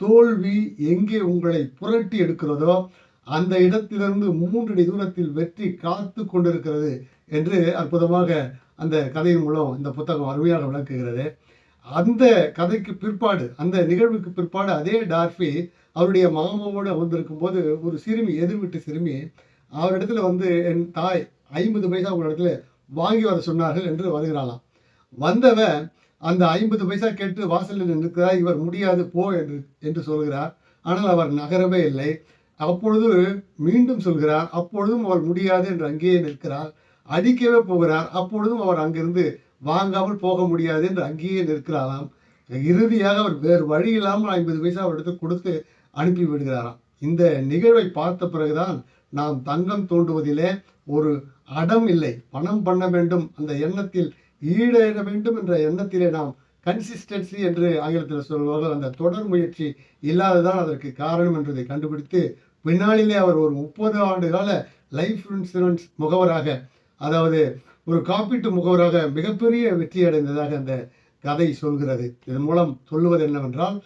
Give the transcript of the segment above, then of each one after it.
தோல்வி எங்கே உங்களை புரட்டி எடுக்கிறதோ அந்த இடத்திலிருந்து 3 அடி தூரத்தில் வெற்றி காத்து கொண்டிருக்கிறது என்று அற்புதமாக அந்த கதையின் மூலம் இந்த புத்தகம் அருமையாக விளக்குகிறது. அந்த கதைக்கு பிற்பாடு, அந்த நிகழ்வுக்கு பிற்பாடு அதே டார்ஃபி அவருடைய மாமாவோடு அமர்ந்திருக்கும் போது ஒரு சிறுமி, எதிர் வீட்டு சிறுமி அவரிடத்துல வந்து, என் தாய் 50 பைசா உங்களிடத்துல வாங்கி வர சொன்னார்கள் என்று வருகிறாளாம். வந்தவன் அந்த 50 பைசா கேட்டு வாசலில் நிற்கிறார். இவர் முடியாது போ என்று சொல்கிறார். ஆனால் அவர் நகரவே இல்லை. அப்பொழுது மீண்டும் சொல்கிறார். அப்பொழுதும் அவர் முடியாது என்று அங்கேயே நிற்கிறார். அடிக்கவே போகிறார். அப்பொழுதும் அவர் அங்கிருந்து வாங்காமல் போக முடியாது என்று அங்கேயே நிற்கிறாராம். இறுதியாக அவர் வேறு வழி இல்லாமல் 50 பைசா அவரிடத்தில் கொடுத்து அனுப்பி விடுகிறாராம். இந்த நிகழ்வை பார்த்த பிறகுதான் நாம் தங்கம் தோண்டுவதிலே ஒரு அடம் இல்லை, பணம் பண்ண வேண்டும் அந்த எண்ணத்தில் ஈடேற வேண்டும் என்ற எண்ணத்திலே நாம் கன்சிஸ்டன்சி என்று ஆங்கிலத்தில் சொல்வார்கள், அந்த தொடர் முயற்சி இல்லாததான் அதற்கு காரணம் என்பதை கண்டுபிடித்து பின்னாளிலே அவர் ஒரு 30 ஆண்டு கால லைஃப் இன்சூரன்ஸ் முகவராக, அதாவது ஒரு காப்பீட்டு முகவராக மிகப்பெரிய வெற்றி அடைந்ததாக அந்த கதை சொல்கிறது. இதன் மூலம் சொல்லுவது என்னவென்றால்,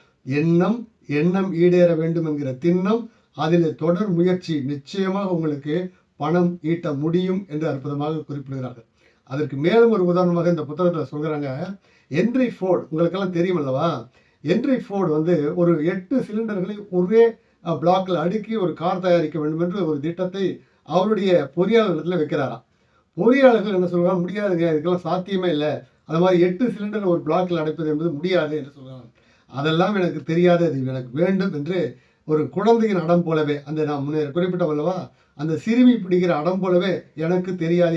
எண்ணம் ஈடேற வேண்டும் என்கிற திண்ணம், அதில் தொடர் முயற்சி நிச்சயமாக உங்களுக்கு பணம் ஈட்ட முடியும் என்று அற்புதமாக குறிப்பிடுகிறார்கள். அதற்கு மேலும் ஒரு உதாரணமாக இந்த புத்தகத்தில் சொல்கிறாங்க. ஹென்றி ஃபோர்டு, உங்களுக்கெல்லாம் தெரியும் அல்லவா? ஹென்றி ஃபோர்டு வந்து ஒரு 8 சிலிண்டர்களை ஒரே பிளாக்கில் அடுக்கி ஒரு கார் தயாரிக்க வேண்டும் என்று ஒரு திட்டத்தை அவருடைய பொறியாளர்களிடத்தில் வைக்கிறாராம். பொறியாளர்கள் என்ன சொல்கிறாங்க, முடியாதுங்க, இதுக்கெல்லாம் சாத்தியமே இல்லை, அது மாதிரி 8 சிலிண்டர் ஒரு பிளாக்கில் அடைப்பது என்பது முடியாது என்று சொல்கிறாங்க. அதெல்லாம் எனக்கு தெரியாது, அது எனக்கு வேண்டும் என்று ஒரு குழந்தையின் அடம் போலவே, அந்த நான் முன்னே குறிப்பிட்டோம் அல்லவா, அந்த சிறுமி பிடிக்கிற அடம் போலவே எனக்கு தெரியாது,